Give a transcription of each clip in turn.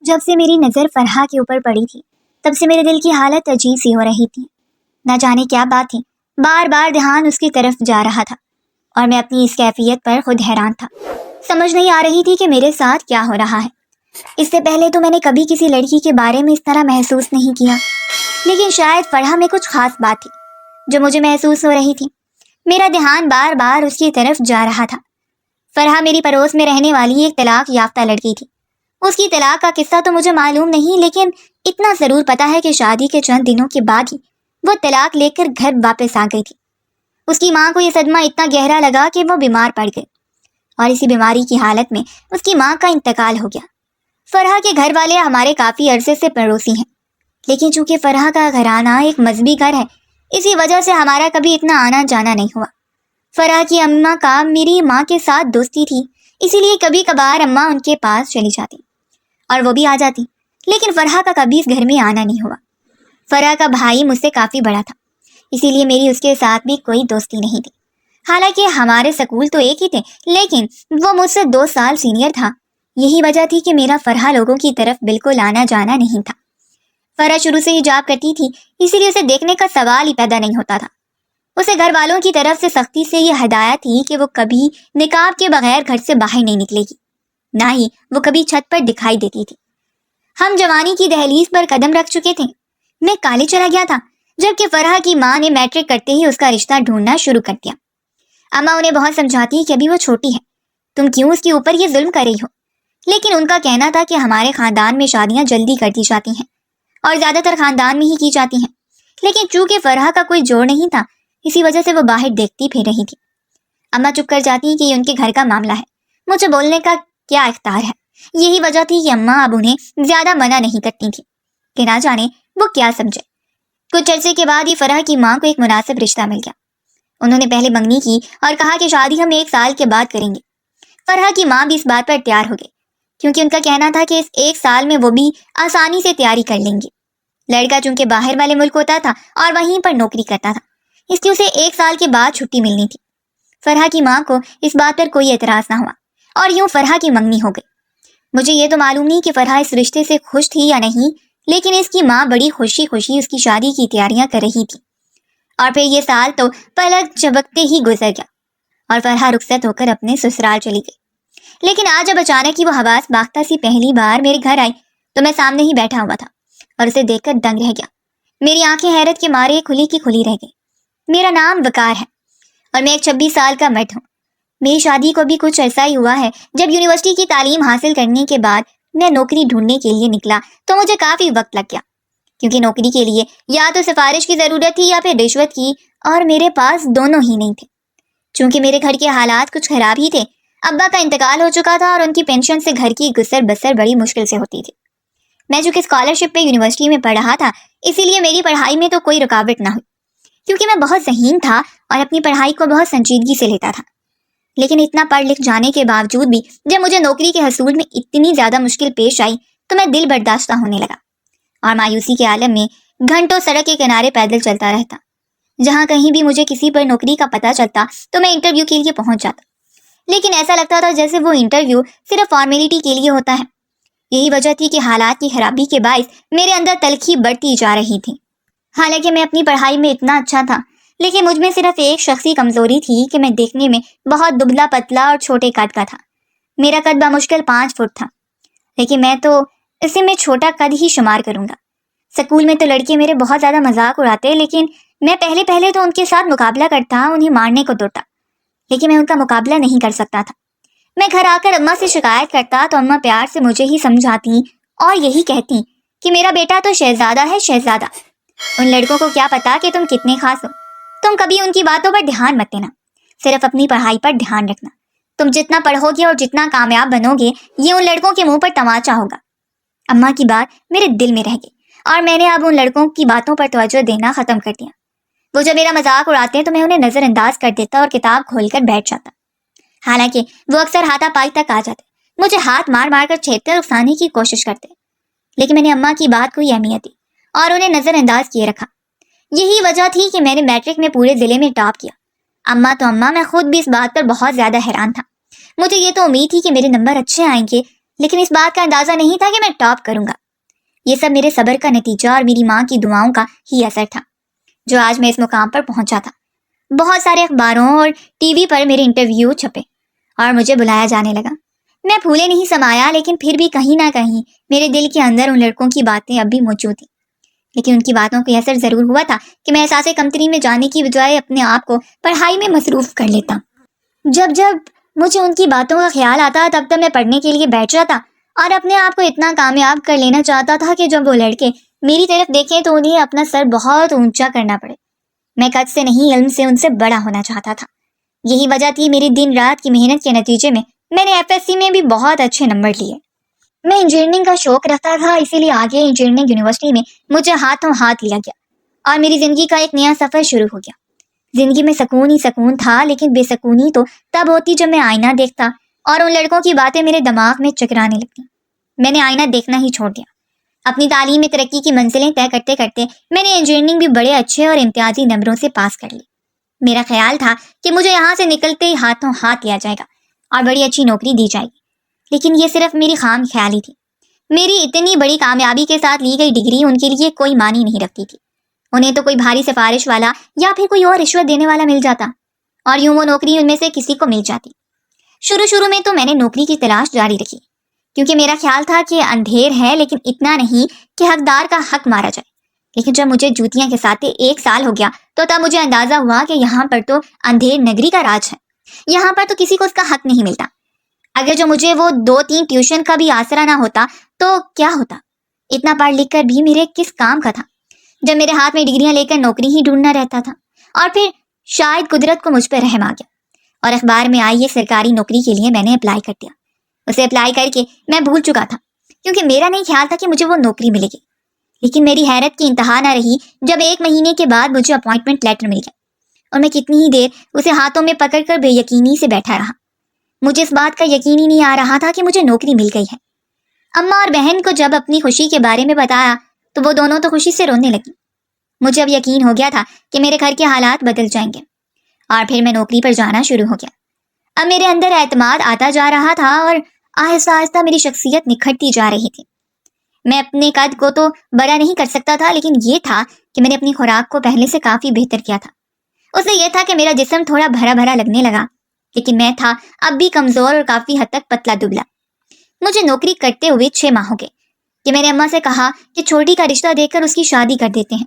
جب سے میری نظر فرحہ کے اوپر پڑی تھی تب سے میرے دل کی حالت عجیب سی ہو رہی تھی۔ نہ جانے کیا بات تھی، بار بار دھیان اس کی طرف جا رہا تھا اور میں اپنی اس کیفیت پر خود حیران تھا۔ سمجھ نہیں آ رہی تھی کہ میرے ساتھ کیا ہو رہا ہے۔ اس سے پہلے تو میں نے کبھی کسی لڑکی کے بارے میں اس طرح محسوس نہیں کیا، لیکن شاید فرحہ میں کچھ خاص بات تھی جو مجھے محسوس ہو رہی تھی۔ میرا دھیان بار بار اس کی طرف جا رہا تھا۔ فرحہ میری پڑوس میں رہنے والی ایک طلاق یافتہ لڑکی تھی۔ اس کی طلاق کا قصہ تو مجھے معلوم نہیں، لیکن اتنا ضرور پتا ہے کہ شادی کے چند دنوں کے بعد ہی وہ طلاق لے کر گھر واپس آ گئی تھی۔ اس کی ماں کو یہ صدمہ اتنا گہرا لگا کہ وہ بیمار پڑ گئی اور اسی بیماری کی حالت میں اس کی ماں کا انتقال ہو گیا۔ فرحہ کے گھر والے ہمارے کافی عرصے سے پڑوسی ہیں، لیکن چونکہ فرحہ کا گھرانہ ایک مذہبی گھر ہے، اسی وجہ سے ہمارا کبھی اتنا آنا جانا نہیں ہوا۔ فرحہ کی اماں کا میری ماں کے ساتھ دوستی تھی، اسی لیے کبھی کبھار اماں ان کے پاس چلی جاتی اور وہ بھی آ جاتی، لیکن فرحہ کا کبھی اس گھر میں آنا نہیں ہوا۔ فرحہ کا بھائی مجھ سے کافی بڑا تھا، اسی لیے میری اس کے ساتھ بھی کوئی دوستی نہیں تھی۔ حالانکہ ہمارے سکول تو ایک ہی تھے، لیکن وہ مجھ سے 2 سال سینئر تھا۔ یہی وجہ تھی کہ میرا فرحہ لوگوں کی طرف بالکل آنا جانا نہیں تھا۔ فرحہ شروع سے حجاب کرتی تھی، اسی لیے اسے دیکھنے کا سوال ہی پیدا نہیں ہوتا تھا۔ اسے گھر والوں کی طرف سے سختی سے یہ ہدایت تھی کہ وہ کبھی نقاب کے بغیر گھر سے باہر نہیں نکلے گی، نہ ہی وہ کبھی چھت پر دکھائی دیتی تھی۔ ہم جوانی کی دہلیز پر قدم رکھ چکے تھے۔ میں کالج چلا گیا تھا، جبکہ فرحہ کی ماں نے میٹرک کرتے ہی اس کا رشتہ ڈھونڈنا شروع کر دیا۔ اماں انہیں بہت سمجھاتی کہ ابھی وہ چھوٹی ہے، تم کیوں اس کے اوپر یہ ظلم کر رہی ہو، لیکن ان کا کہنا تھا کہ ہمارے خاندان میں شادیاں جلدی کر دی جاتی ہیں اور زیادہ تر خاندان میں ہی کی جاتی ہیں، لیکن چونکہ فرحہ کا کوئی جوڑ نہیں تھا، اسی وجہ سے وہ باہر دیکھتی پھر رہی تھی۔ اماں چپ کر جاتی کہ یہ ان کے گھر کا معاملہ ہے، مجھے بولنے کا کیا اختیار ہے۔ یہی وجہ تھی کہ اماں اب انہیں زیادہ منع نہیں کرتی تھی کہ نہ جانے وہ کیا سمجھے۔ کچھ عرصے کے بعد ہی فرحہ کی ماں کو ایک مناسب رشتہ مل گیا۔ انہوں نے پہلے منگنی کی اور کہا کہ شادی ہم 1 سال کے بعد کریں گے۔ فرحہ کی ماں بھی اس بات پر تیار ہو گئی، کیونکہ ان کا کہنا تھا کہ اس 1 سال میں وہ بھی آسانی سے تیاری کر لیں گے۔ لڑکا چونکہ باہر والے ملک ہوتا تھا اور وہیں پر نوکری کرتا تھا، اس لیے اسے 1 سال کے بعد چھٹی ملنی تھی۔ فرحہ کی ماں کو اس بات پر کوئی اعتراض نہ ہوا اور یوں فرحہ کی منگنی ہو گئی۔ مجھے یہ تو معلوم نہیں کہ فرحہ اس رشتے سے خوش تھی یا نہیں، لیکن اس کی ماں بڑی خوشی خوشی اس کی شادی کی تیاریاں کر رہی تھی۔ اور پھر یہ سال تو پلک جھپکتے ہی گزر گیا اور فرحہ رخصت ہو کر اپنے سسرال چلی گئی۔ لیکن آج جب اچانک ہی وہ حواس باختہ سی پہلی بار میرے گھر آئی تو میں سامنے ہی بیٹھا ہوا تھا اور اسے دیکھ کر دنگ رہ گیا۔ میری آنکھیں حیرت کے مارے کھلی کی کھلی رہ گئی۔ میرا نام وقار ہے اور میں ایک 26 سال کا مرد ہوں۔ میری شادی کو بھی کچھ ایسا ہی ہوا ہے۔ جب یونیورسٹی کی تعلیم حاصل کرنے کے بعد میں نوکری ڈھونڈنے کے لیے نکلا تو مجھے کافی وقت لگ گیا، کیونکہ نوکری کے لیے یا تو سفارش کی ضرورت تھی یا پھر رشوت کی، اور میرے پاس دونوں ہی نہیں تھے۔ چونکہ میرے گھر کے حالات کچھ خراب ہی تھے، ابا کا انتقال ہو چکا تھا اور ان کی پینشن سے گھر کی گزر بسر بڑی مشکل سے ہوتی تھی۔ میں چونکہ اسکالرشپ پہ یونیورسٹی میں پڑھ رہا تھا، اسی لیے میری پڑھائی میں تو کوئی رکاوٹ نہ ہوئی، کیونکہ میں بہت ذہین تھا اور اپنی پڑھائی کو بہت سنجیدگی سے لیتا تھا۔ لیکن اتنا پڑھ لکھ جانے کے باوجود بھی جب مجھے نوکری کے حصول میں اتنی زیادہ مشکل پیش آئی تو میں دل برداشتہ ہونے لگا اور مایوسی کے عالم میں گھنٹوں سڑک کے کنارے پیدل چلتا رہتا۔ جہاں کہیں بھی مجھے کسی پر نوکری کا پتہ چلتا تو میں انٹرویو کے لیے پہنچ جاتا، لیکن ایسا لگتا تھا جیسے وہ انٹرویو صرف فارمیلٹی کے لیے ہوتا ہے۔ یہی وجہ تھی کہ حالات کی خرابی کے باعث میرے اندر تلخی بڑھتی جا رہی تھی۔ حالانکہ میں اپنی پڑھائی میں اتنا اچھا تھا، لیکن مجھ میں صرف ایک شخصی کمزوری تھی کہ میں دیکھنے میں بہت دبلا پتلا اور چھوٹے قد کا تھا۔ میرا قد بمشکل 5 فٹ تھا، لیکن میں تو اسے میں چھوٹا قد ہی شمار کروں گا۔ سکول میں تو لڑکے میرے بہت زیادہ مذاق اڑاتے، لیکن میں پہلے تو ان کے ساتھ مقابلہ کرتا، انہیں مارنے کو دوڑتا، لیکن میں ان کا مقابلہ نہیں کر سکتا تھا۔ میں گھر آ کر اماں سے شکایت کرتا تو اماں پیار سے مجھے ہی سمجھاتی اور یہی کہتی کہ میرا بیٹا تو شہزادہ ہے، شہزادہ۔ ان لڑکوں کو کیا پتا کہ تم کتنے خاص ہو، تم کبھی ان کی باتوں پر دھیان مت دینا، صرف اپنی پڑھائی پر دھیان رکھنا۔ تم جتنا پڑھو گے اور جتنا کامیاب بنو گے، یہ ان لڑکوں کے منہ پر تماچا ہوگا۔ اماں کی بات میرے دل میں رہ گئی اور میں نے اب ان لڑکوں کی باتوں پر توجہ دینا ختم کر دیا۔ وہ جب میرا مذاق اڑاتے ہیں تو میں انہیں نظر انداز کر دیتا اور کتاب کھول کر بیٹھ جاتا۔ حالانکہ وہ اکثر ہاتھا پائی تک آ جاتے، مجھے ہاتھ مار مار کر چھیدتے اور اکسانے کی کوشش کرتے، لیکن میں نے اماں کی بات کو ہی اہمیت دی اور انہیں نظر انداز کیے رکھا۔ یہی وجہ تھی کہ میں نے میٹرک میں پورے ضلع میں ٹاپ کیا۔ اماں تو اماں، میں خود بھی اس بات پر بہت زیادہ حیران تھا۔ مجھے یہ تو امید تھی کہ میرے نمبر اچھے آئیں گے، لیکن اس بات کا اندازہ نہیں تھا کہ میں ٹاپ کروں گا۔ یہ سب میرے صبر کا نتیجہ اور میری ماں کی دعاؤں کا ہی اثر تھا جو آج میں اس مقام پر پہنچا تھا۔ بہت سارے اخباروں اور ٹی وی پر میرے انٹرویو چھپے اور مجھے بلایا جانے لگا۔ میں پھولے نہیں سمایا، لیکن پھر بھی کہیں نہ کہیں میرے دل کے اندر ان لڑکوں کی باتیں اب بھی موجود تھیں۔ لیکن ان کی باتوں کا اثر ضرور ہوا تھا کہ میں احساس کمتری میں جانے کی بجائے اپنے آپ کو پڑھائی میں مصروف کر لیتا۔ جب مجھے ان کی باتوں کا خیال آتا تب میں پڑھنے کے لیے بیٹھ جاتا اور اپنے آپ کو اتنا کامیاب کر لینا چاہتا تھا کہ جب وہ لڑکے میری طرف دیکھیں تو انہیں اپنا سر بہت اونچا کرنا پڑے۔ میں قد سے نہیں، علم سے ان سے بڑا ہونا چاہتا تھا۔ یہی وجہ تھی میری دن رات کی محنت کے نتیجے میں نے FSC میں بھی بہت اچھے نمبر لیے۔ میں انجینئرنگ کا شوق رکھتا تھا، اسی لیے آگے انجینئرنگ یونیورسٹی میں مجھے ہاتھوں ہاتھ لیا گیا اور میری زندگی کا ایک نیا سفر شروع ہو گیا۔ زندگی میں سکون ہی سکون تھا، لیکن بے سکونی تو تب ہوتی جب میں آئینہ دیکھتا اور ان لڑکوں کی باتیں میرے دماغ میں چکرانے لگتی۔ میں نے آئینہ دیکھنا ہی چھوڑ دیا۔ اپنی تعلیم میں ترقی کی منزلیں طے کرتے کرتے میں نے انجینئرنگ بھی بڑے اچھے اور امتیازی نمبروں سے پاس کر لی۔ میرا خیال تھا کہ مجھے یہاں سے نکلتے ہی ہاتھوں ہاتھ لیا جائے گا اور بڑی اچھی نوکری دی جائے گی، لیکن یہ صرف میری خام خیالی تھی۔ میری اتنی بڑی کامیابی کے ساتھ لی گئی ڈگری ان کے لیے کوئی معنی نہیں رکھتی تھی۔ انہیں تو کوئی بھاری سفارش والا یا پھر کوئی اور رشوت دینے والا مل جاتا اور یوں وہ نوکری ان میں سے کسی کو مل جاتی۔ شروع میں تو میں نے نوکری کی تلاش جاری رکھی، کیونکہ میرا خیال تھا کہ اندھیر ہے لیکن اتنا نہیں کہ حقدار کا حق مارا جائے۔ لیکن جب مجھے جوتیاں کے ساتھ 1 سال ہو گیا تو تب مجھے اندازہ ہوا کہ یہاں پر تو اندھیر نگری کا راج ہے، یہاں پر تو کسی کو اس کا حق نہیں ملتا۔ اگر جو مجھے وہ 2-3 ٹیوشن کا بھی آسرا نہ ہوتا تو کیا ہوتا؟ اتنا پڑھ لکھ کر بھی میرے کس کام کا تھا جب میرے ہاتھ میں ڈگریاں لے کر نوکری ہی ڈھونڈنا رہتا تھا۔ اور پھر شاید قدرت کو مجھ پہ رحم آ گیا اور اخبار میں آئی یہ سرکاری نوکری کے لیے میں نے اپلائی کر دیا۔ اسے اپلائی کر کے میں بھول چکا تھا، کیونکہ میرا نہیں خیال تھا کہ مجھے وہ نوکری ملے گی۔ لیکن میری حیرت کی انتہا نہ رہی جب 1 مہینے کے بعد مجھے اپوائنٹمنٹ لیٹر مل گیا اور میں کتنی ہی دیر اسے ہاتھوں میں پکڑ کر بے یقینی سے بیٹھا رہا۔ مجھے اس بات کا یقین ہی نہیں آ رہا تھا کہ مجھے نوکری مل گئی ہے۔ اماں اور بہن کو جب اپنی خوشی کے بارے میں بتایا تو وہ دونوں تو خوشی سے رونے لگی۔ مجھے اب یقین ہو گیا تھا کہ میرے گھر کے حالات بدل جائیں گے اور پھر میں نوکری پر جانا شروع ہو گیا۔ اب میرے اندر اعتماد آتا جا رہا تھا اور آہستہ آہستہ میری شخصیت نکھرتی جا رہی تھی۔ میں اپنے قد کو تو بڑا نہیں کر سکتا تھا، لیکن یہ تھا کہ میں نے اپنی خوراک کو پہلے سے کافی بہتر کیا تھا۔ اس سے یہ تھا کہ میرا جسم تھوڑا بھرا بھرا لگنے لگا، لیکن میں تھا اب بھی کمزور اور کافی حد تک پتلا دبلا۔ مجھے نوکری کرتے ہوئے 6 ماہ ہو گئے کہ میں نے اماں سے کہا کہ چھوٹی کا رشتہ دیکھ کر اس کی شادی کر دیتے ہیں،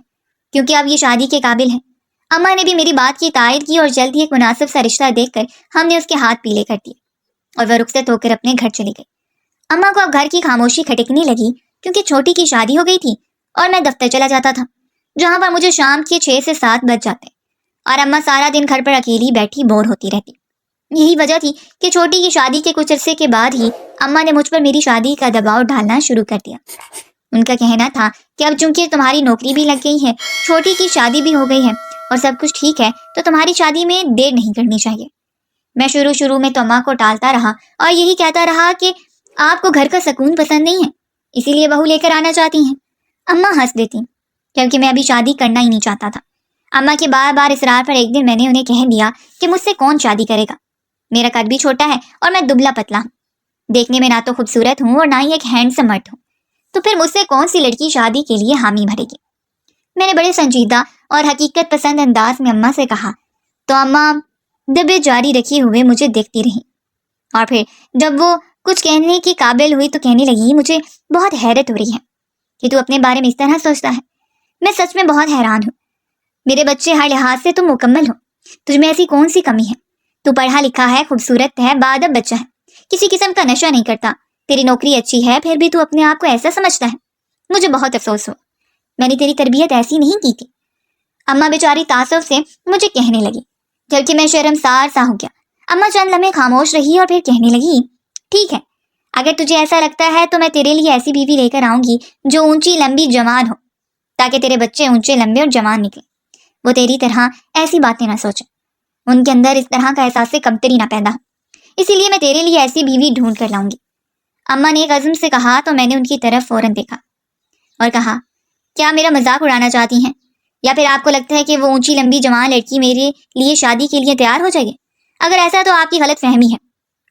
کیونکہ اب یہ شادی کے قابل ہے۔ اماں نے بھی میری بات کی تائید کی اور جلد ہی ایک مناسب سا رشتہ دیکھ کر ہم نے اس کے ہاتھ پیلے کر دیے اور وہ رخصت ہو کر اپنے گھر چلی گئی۔ اماں کو اب گھر کی خاموشی کھٹکنے لگی، کیونکہ چھوٹی کی شادی ہو گئی تھی اور میں دفتر چلا جاتا تھا، جہاں پر مجھے شام کے 6 سے 7 بج جاتے اور اماں سارا دن گھر پر اکیلی بیٹھی بور ہوتی رہتی۔ یہی وجہ تھی کہ چھوٹی کی شادی کے کچھ عرصے کے بعد ہی اماں نے مجھ پر میری شادی کا دباؤ ڈالنا شروع کر دیا۔ ان کا کہنا تھا کہ اب چونکہ تمہاری نوکری بھی لگ گئی ہے، چھوٹی کی شادی بھی ہو گئی ہے اور سب کچھ ٹھیک ہے، تو تمہاری شادی میں دیر نہیں کرنی چاہیے۔ میں شروع میں تو اماں کو ٹالتا رہا اور یہی کہتا رہا کہ آپ کو گھر کا سکون پسند نہیں ہے، اسی لیے بہو لے کر آنا چاہتی ہیں۔ اماں ہنس دیتی، کیونکہ میں ابھی شادی کرنا ہی نہیں چاہتا تھا۔ اماں کے بار بار اصرار پر ایک دن میں نے انہیں کہہ دیا کہ مجھ سے کون شادی کرے گا؟ میرا قد بھی چھوٹا ہے اور میں دبلا پتلا ہوں، دیکھنے میں نہ تو خوبصورت ہوں اور نہ ہی ایک ہینڈسم مرد ہوں، تو پھر مجھ سے کون سی لڑکی شادی کے لیے حامی بھرے گی؟ میں نے بڑے سنجیدہ اور حقیقت پسند انداز میں اماں سے کہا، تو اماں دبے جاری رکھے ہوئے مجھے دیکھتی رہی اور پھر جب وہ کچھ کہنے کے قابل ہوئی تو کہنے لگی، مجھے بہت حیرت ہو رہی ہے کہ تو اپنے بارے میں اس طرح سوچتا ہے۔ میں سچ میں بہت حیران ہوں، میرے بچے ہر لحاظ سے تم مکمل ہو، تجھ میں ایسی کون سی کمی ہے؟ تو پڑھا لکھا ہے، خوبصورت ہے، باادب بچہ ہے، کسی قسم کا نشہ نہیں کرتا، تیری نوکری اچھی ہے، پھر بھی تو اپنے آپ کو ایسا سمجھتا ہے۔ مجھے بہت افسوس ہو، میں نے تیری تربیت ایسی نہیں کی تھی۔ اماں بیچاری تعصب سے مجھے کہنے لگی، جبکہ میں شرمسار سا ہو گیا۔ اماں چند لمحے خاموش رہی اور پھر کہنے لگی، ٹھیک ہے، اگر تجھے ایسا لگتا ہے تو میں تیرے لیے ایسی بیوی لے کر آؤں گی جو اونچی لمبی جوان ہو، تاکہ تیرے بچے اونچے لمبے اور جوان نکلیں، وہ تیری طرح ایسی باتیں نہ سوچیں، ان کے اندر اس طرح کا احساس کمتری نہ پیدا ہو، اسی لیے میں تیرے لیے ایسی بیوی ڈھونڈ کر لاؤں گی۔ اماں نے ایک عزم سے کہا تو میں نے ان کی طرف فوراً دیکھا اور کہا، کیا میرا مذاق اڑانا چاہتی ہیں، یا پھر آپ کو لگتا ہے کہ وہ اونچی لمبی جوان لڑکی میرے لیے شادی کے لیے تیار ہو جائے گی؟ اگر ایسا ہے تو آپ کی غلط فہمی ہے،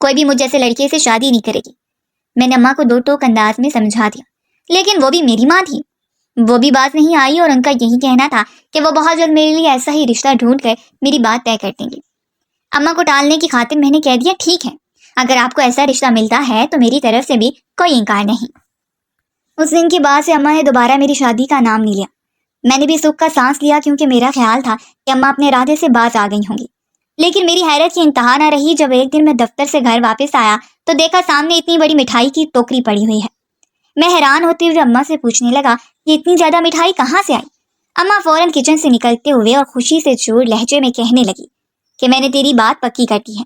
کوئی بھی مجھ جیسے لڑکے سے شادی نہیں کرے گی۔ میں نے اماں کو دو ٹوک انداز میں سمجھا دیا، لیکن وہ بھی میری ماں تھی، وہ بھی باز نہیں آئی اور ان کا یہی کہنا تھا کہ وہ بہت جلد میرے لیے ایسا ہی رشتہ ڈھونڈ کر میری بات طے کر دیں گی۔ اماں کو ٹالنے کی خاطر میں نے کہہ دیا ٹھیک ہے، اگر آپ کو ایسا رشتہ ملتا ہے تو میری طرف سے بھی کوئی انکار نہیں۔ اس دن کے بعد سے اماں نے دوبارہ میری شادی کا نام نہیں لیا۔ میں نے بھی سکھ کا سانس لیا کیونکہ میرا خیال تھا کہ اماں اپنے ارادے سے باز آ گئی ہوں گی۔ لیکن میری حیرت کی انتہا نہ رہی جب ایک دن میں دفتر سے گھر واپس آیا تو دیکھا سامنے اتنی بڑی مٹھائی کی ٹوکری پڑی ہوئی ہے۔ میں حیران ہوتے ہوئے اماں سے پوچھنے لگا کہ اتنی زیادہ مٹھائی کہاں سے آئی؟ اماں فوراً کچن سے نکلتے ہوئے اور خوشی سے چور لہجے میں کہنے لگی کہ میں نے تیری بات پکی کر دی ہے،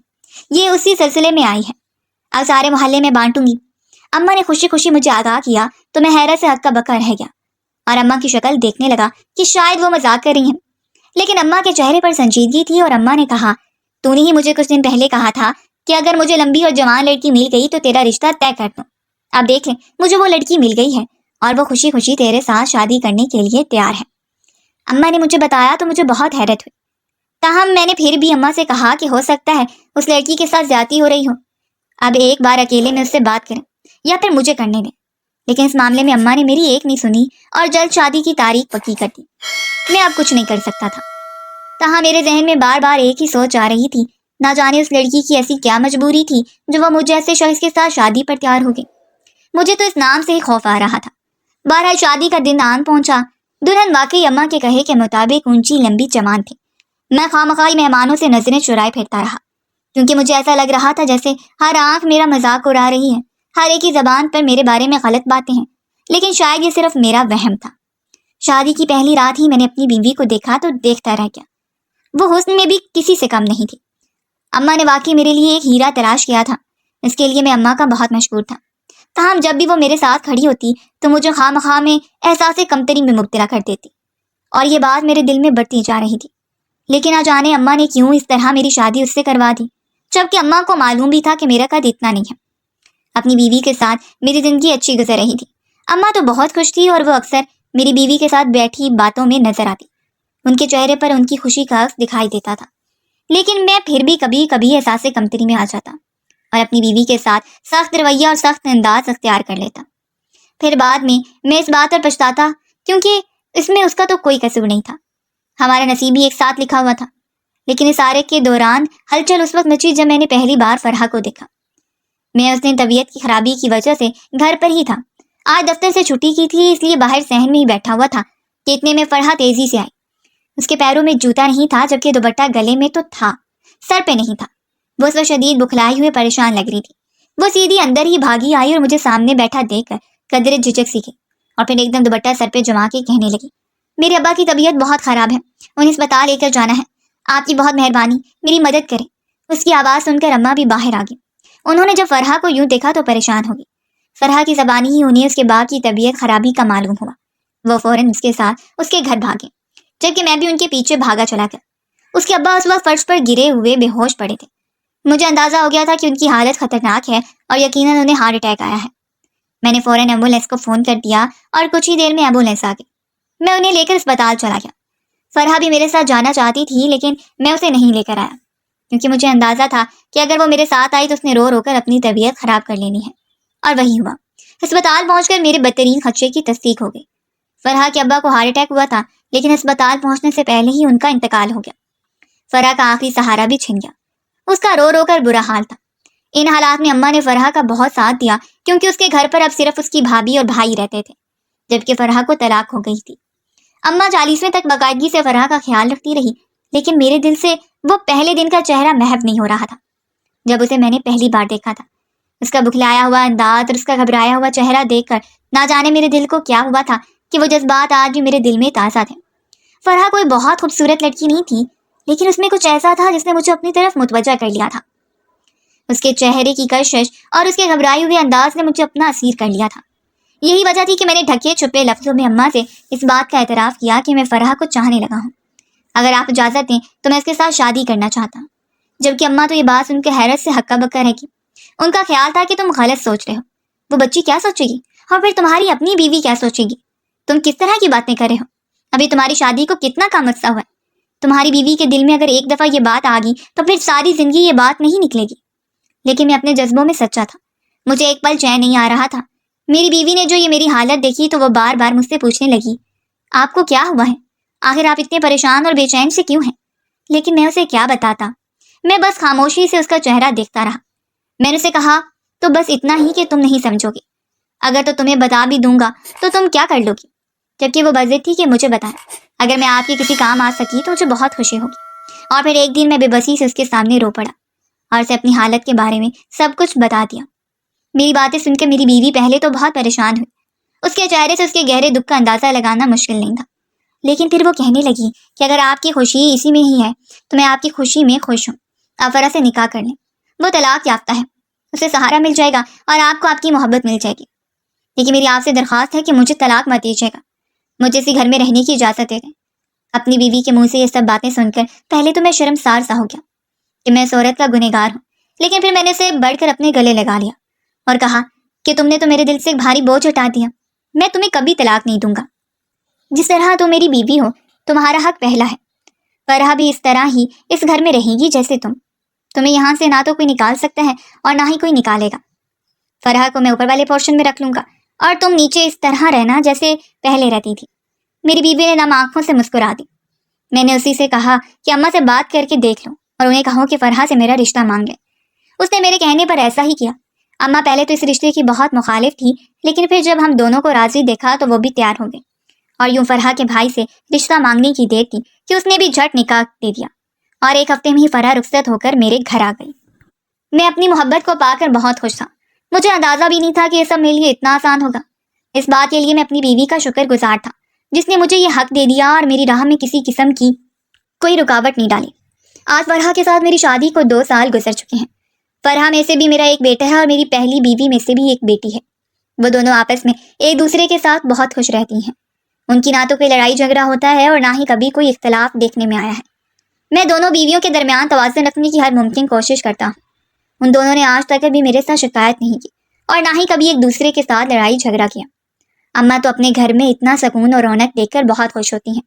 یہ اسی سلسلے میں آئی ہے، اب سارے محلے میں بانٹوں گی۔ اماں نے خوشی خوشی مجھے آگاہ کیا تو میں حیرت سے ہکا بکا رہ گیا اور اماں کی شکل دیکھنے لگا کہ شاید وہ مذاق کر رہی ہیں، لیکن اماں کے چہرے پر سنجیدگی تھی اور اماں نے کہا تو نے ہی مجھے کچھ دن پہلے کہا تھا کہ اگر مجھے لمبی اور جوان لڑکی مل گئی تو تیرا رشتہ طے کر دوں۔ اب دیکھ لیں مجھے وہ لڑکی مل گئی ہے اور وہ خوشی خوشی تیرے ساتھ شادی کرنے کے لیے تیار ہے۔ اماں نے مجھے بتایا تو مجھے بہت حیرت ہوئی، تاہم میں نے پھر بھی اماں سے کہا کہ ہو سکتا ہے اس لڑکی کے ساتھ زیادتی ہو رہی ہو، اب ایک بار اکیلے میں اس سے بات کریں یا پھر مجھے کرنے دیں۔ لیکن اس معاملے میں اماں نے میری ایک نہیں سنی اور جلد شادی کی تاریخ پکی کر دی۔ میں اب کچھ نہیں کر سکتا تھا، تاہم میرے ذہن میں بار بار ایک ہی سوچ آ رہی تھی، نہ جانے اس لڑکی کی ایسی کیا مجبوری تھی جو وہ مجھ جیسے شخص کے ساتھ شادی پر تیار ہو گئی۔ مجھے تو اس نام سے ہی خوف آ رہا تھا۔ بہرحال شادی کا دن آن پہنچا۔ دلہن واقعی اماں کے کہے کے مطابق اونچی لمبی جوان تھی۔ میں خواہ مہمانوں سے نظریں چرائے پھرتا رہا کیونکہ مجھے ایسا لگ رہا تھا جیسے ہر آنکھ میرا مذاق اڑا رہی ہے، ہر ایک کی زبان پر میرے بارے میں غلط باتیں ہیں، لیکن شاید یہ صرف میرا وہم تھا۔ شادی کی پہلی رات ہی میں نے اپنی بیوی کو دیکھا تو دیکھتا رہ گیا، وہ حسن میں بھی کسی سے کم نہیں تھی۔ اماں نے واقعی میرے لیے ایک ہیرا تلاش کیا تھا، اس کے لیے میں اماں کا بہت مشکور تھا، تاہم جب بھی وہ میرے ساتھ کھڑی ہوتی تو مجھے خواہ مخواہ میں احساس کمتری میں مبتلا کر دیتی اور یہ بات میرے دل میں بڑھتی جا رہی تھی۔ لیکن نہ جانے اماں نے کیوں اس طرح میری شادی اس سے کروا دی، جبکہ اماں کو معلوم بھی تھا کہ میرا قد اتنا نہیں ہے۔ اپنی بیوی کے ساتھ میری زندگی اچھی گزر رہی تھی، اماں تو بہت خوش تھی اور وہ اکثر میری بیوی کے ساتھ بیٹھی باتوں میں نظر آتی، ان کے چہرے پر ان کی خوشی کا عکس دکھائی دیتا تھا، لیکن میں پھر بھی کبھی کبھی احساس کمتری میں آ جاتا اور اپنی بیوی کے ساتھ سخت رویہ اور سخت انداز اختیار کر لیتا۔ پھر بعد میں اس بات پر پچھتاتا کیونکہ اس میں اس کا تو کوئی قصور نہیں تھا، ہمارا نصیب ہی ایک ساتھ لکھا ہوا تھا۔ لیکن اس سارے کے دوران ہلچل اس وقت مچی جب میں نے پہلی بار فرحہ کو دیکھا۔ میں اس دن طبیعت کی خرابی کی وجہ سے گھر پر ہی تھا، آج دفتر سے چھٹی کی تھی، اس لیے باہر صحن میں ہی بیٹھا ہوا تھا کہ اتنے میں فرحہ تیزی سے آئی۔ اس کے پیروں میں جوتا نہیں تھا جبکہ دوپٹہ گلے میں تو تھا، سر پہ نہیں تھا۔ وہ اس وقت شدید بکھلائی ہوئے پریشان لگ رہی تھی۔ وہ سیدھی اندر ہی بھاگی آئی اور مجھے سامنے بیٹھا دیکھ کر قدرے جھجک سی گئی اور پھر ایک دم دوپٹہ سر پہ جما کے کہنے لگی میرے ابا کی طبیعت بہت خراب ہے، انہیں اسپتال لے کر جانا ہے، آپ کی بہت مہربانی، میری مدد کریں۔ اس کی آواز سن کر اماں بھی باہر آ گئی۔ انہوں نے جب فرحہ کو یوں دیکھا تو پریشان ہو گئی۔ فرحہ کی زبانی ہی انہیں اس کے باپ کی طبیعت خرابی کا معلوم ہوا۔ وہ فوراً اس کے ساتھ اس کے گھر بھاگے جبکہ میں بھی ان کے پیچھے بھاگا چلا گیا۔ اس کے ابا اس وقت فرش پر گرے ہوئے بے ہوش پڑے تھے۔ مجھے اندازہ ہو گیا تھا کہ ان کی حالت خطرناک ہے اور یقیناً انہیں ہارٹ اٹیک آیا ہے۔ میں نے فوراً ایمبولینس کو فون کر دیا اور کچھ ہی دیر میں ایمبولینس آ گئی۔ میں انہیں لے کر اسپتال چلا گیا۔ فرحہ بھی میرے ساتھ جانا چاہتی تھی لیکن میں اسے نہیں لے کر آیا کیونکہ مجھے اندازہ تھا کہ اگر وہ میرے ساتھ آئی تو اس نے رو رو کر اپنی طبیعت خراب کر لینی ہے، اور وہی ہوا۔ اسپتال پہنچ کر میرے بدترین خدشے کی تصدیق ہو گئی۔ فرحہ کے ابا کو ہارٹ اٹیک ہوا تھا لیکن اسپتال پہنچنے سے پہلے ہی ان کا انتقال ہو گیا۔ فرحہ کا آخری سہارا بھی چھن گیا، اس کا رو رو کر برا حال تھا۔ ان حالات میں اماں نے فرحہ کا بہت ساتھ دیا کیونکہ اس کے گھر پر اب صرف اس کی بھابھی اور بھائی رہتے تھے جبکہ فرحہ کو طلاق ہو گئی تھی۔ اماں 40ویں تک باقاعدگی سے فرحہ کا خیال رکھتی رہی لیکن میرے دل سے وہ پہلے دن کا چہرہ محو نہیں ہو رہا تھا جب اسے میں نے پہلی بار دیکھا تھا۔ اس کا بکھلایا ہوا انداز اور اس کا گھبرایا ہوا چہرہ دیکھ کر نہ جانے میرے دل کو کیا ہوا تھا کہ وہ جذبات آج بھی میرے دل میں تازہ تھے۔ فرحہ کوئی بہت خوبصورت لڑکی نہیں تھی لیکن اس میں کچھ ایسا تھا جس نے مجھے اپنی طرف متوجہ کر لیا تھا۔ اس کے چہرے کی کشش اور اس کے گھبرائے ہوئے انداز نے مجھے اپنا اسیر کر لیا تھا۔ یہی وجہ تھی کہ میں نے ڈھکے چھپے لفظوں میں اماں سے اس بات کا اعتراف کیا کہ میں فرحہ کو چاہنے لگا ہوں، اگر آپ اجازت دیں تو میں اس کے ساتھ شادی کرنا چاہتا ہوں۔ جبکہ اماں تو یہ بات سن کے حیرت سے ہکا بکا رہ گئی۔ ان کا خیال تھا کہ تم غلط سوچ رہے ہو، وہ بچی کیا سوچے گی اور پھر تمہاری اپنی بیوی کیا سوچے گی، تم کس طرح کی باتیں کر رہے ہو، ابھی تمہاری شادی کو کتنا کم عرصہ ہوا ہے، تمہاری بیوی کے دل میں اگر ایک دفعہ یہ بات آ گئی تو پھر ساری زندگی یہ بات نہیں نکلے گی۔ لیکن میں اپنے جذبوں میں سچا تھا، مجھے ایک پل چین نہیں آ رہا تھا۔ میری بیوی نے جو یہ میری حالت دیکھی تو وہ بار بار مجھ سے پوچھنے لگی، آپ کو کیا ہوا ہے؟ آخر آپ اتنے پریشان اور بے چین سے کیوں ہیں؟ لیکن میں اسے کیا بتاتا؟ میں بس خاموشی سے اس کا چہرہ دیکھتا رہا۔ میں نے اسے کہا، تو بس اتنا ہی کہ تم نہیں سمجھو گے، اگر تو تمہیں بتا بھی دوں گا تو تم کیا کر لو گی؟ جبکہ وہ بضد تھی کہ مجھے بتایا، اگر میں آپ کے کسی کام آ سکی تو مجھے بہت خوشی ہوگی۔ اور پھر ایک دن میں بے بسی سے اس کے سامنے رو پڑا اور اسے اپنی حالت کے بارے میں سب کچھ بتا دیا۔ میری باتیں سن کے میری بیوی پہلے تو بہت پریشان ہوئی۔ اس کے چہرے سے اس کے گہرے دکھ کا اندازہ لگانا مشکل نہیں تھا، لیکن پھر وہ کہنے لگی کہ اگر آپ کی خوشی اسی میں ہی ہے تو میں آپ کی خوشی میں خوش ہوں۔ آپ فرح سے نکاح کر لیں، وہ طلاق یافتہ ہے، اسے سہارا مل جائے گا اور آپ کو آپ کی محبت مل جائے گی۔ لیکن میری آپ سے درخواست ہے کہ مجھے طلاق مت دیجیے گا، مجھے اسی گھر میں رہنے کی اجازت دے دیں۔ اپنی بیوی کے منہ سے یہ سب باتیں سن کر پہلے تو میں شرمسار سا ہو گیا کہ میں اس عورت کا گنہگار ہوں، لیکن پھر میں نے اسے بڑھ کر اپنے گلے لگا لیا اور کہا کہ تم نے تو میرے دل سے ایک بھاری بوجھ ہٹا دیا۔ میں تمہیں کبھی طلاق نہیں دوں گا۔ جس طرح تم میری بیوی ہو تمہارا حق پہلا ہے، فرح بھی اس طرح ہی اس گھر میں رہے گی جیسے تمہیں یہاں سے نہ تو کوئی نکال سکتا ہے اور نہ ہی کوئی نکالے گا۔ فرح کو میں اوپر والے پورشن میں رکھ لوں گا اور تم نیچے اس طرح رہنا جیسے پہلے رہتی تھی۔ میری بیوی نے نم آنکھوں سے مسکرا دی۔ میں نے اسی سے کہا کہ اماں سے بات کر کے دیکھ لو اور انہیں کہو کہ فرح سے میرا رشتہ مانگ لیں۔ اس نے میرے کہنے پر ایسا ہی کیا۔ اماں پہلے تو اس رشتے کی بہت مخالف تھی، لیکن پھر جب ہم دونوں کو راضی دیکھا تو وہ بھی تیار ہو گئی، اور یوں فرح کے بھائی سے رشتہ مانگنے کی دیر تھی کہ اس نے بھی جھٹ نکاح دے دیا، اور ایک ہفتے میں ہی فرح رخصت ہو کر میرے گھر آ گئی۔ میں اپنی محبت کو پا کر بہت خوش تھا۔ مجھے اندازہ بھی نہیں تھا کہ یہ سب میرے لیے اتنا آسان ہوگا۔ اس بات کے لیے میں اپنی بیوی کا شکر گزار تھا جس نے مجھے یہ حق دے دیا اور میری راہ میں کسی قسم کی کوئی رکاوٹ نہیں ڈالی۔ آج فرح کے ساتھ میری شادی کو 2 سال گزر چکے ہیں۔ فرح میں سے بھی میرا ایک بیٹا ہے اور میری پہلی بیوی میں سے بھی ایک بیٹی ہے۔ وہ دونوں آپس میں ایک دوسرے کے ساتھ بہت خوش رہتی ہیں۔ ان کی نہ تو کوئی لڑائی جھگڑا ہوتا ہے اور نہ ہی کبھی کوئی اختلاف دیکھنے میں آیا ہے۔ میں دونوں بیویوں کے درمیان توازن رکھنے کی ہر ممکن کوشش کرتا ہوں۔ ان دونوں نے آج تک بھی میرے ساتھ شکایت نہیں کی اور نہ ہی کبھی ایک دوسرے کے ساتھ لڑائی جھگڑا کیا۔ اماں تو اپنے گھر میں اتنا سکون اور رونق دیکھ کر بہت خوش ہوتی ہیں،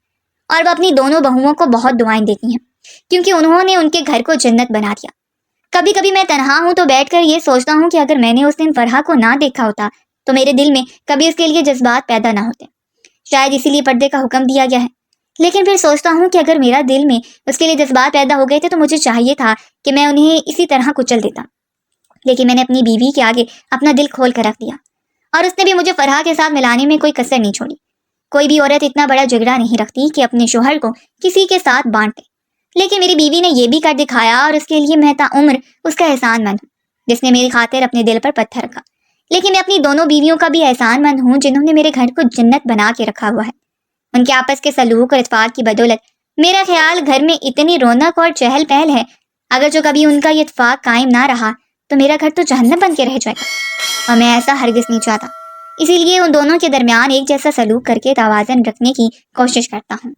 اور وہ اپنی دونوں بہوؤں کو بہت دعائیں دیتی ہیں کیونکہ انہوں نے ان کے گھر کو جنت بنا دیا۔ کبھی کبھی میں تنہا ہوں تو بیٹھ کر یہ سوچتا ہوں کہ اگر میں نے اس دن فرح کو نہ دیکھا ہوتا تو میرے دل میں کبھی اس کے لیے جذبات پیدا نہ ہوتے۔ شاید اسی لیے پردے کا حکم دیا گیا ہے۔ لیکن پھر سوچتا ہوں کہ اگر میرا دل میں اس کے لیے جذبات پیدا ہو گئے تھے تو مجھے چاہیے تھا کہ میں انہیں اسی طرح کچل دیتا، لیکن میں نے اپنی بیوی کے آگے اپنا دل کھول کر رکھ دیا، اور اس نے بھی مجھے فرح کے ساتھ ملانے میں کوئی کسر نہیں چھوڑی۔ کوئی بھی عورت اتنا بڑا جھگڑا نہیں رکھتی کہ اپنے شوہر کو کسی کے ساتھ بانٹ دے، لیکن میری بیوی نے یہ بھی کر دکھایا، اور اس کے لیے میں تا عمر اس کا احسان مند ہوں جس نے میری خاطر اپنے دل پر پتھر رکھا۔ لیکن میں اپنی دونوں بیویوں کا بھی احسان مند ہوں جنہوں نے میرے گھر کو جنت بنا کے رکھا ہوا ہے۔ ان کے آپس کے سلوک اور اتفاق کی بدولت میرا خیال گھر میں اتنی رونق اور چہل پہل ہے، اگر جو کبھی ان کا یہ اتفاق قائم نہ رہا تو میرا گھر تو جہنم بن کے رہ جائے گا، اور میں ایسا ہرگز نہیں چاہتا۔ اسی لیے ان دونوں کے درمیان ایک جیسا سلوک کر کے توازن رکھنے کی کوشش کرتا ہوں۔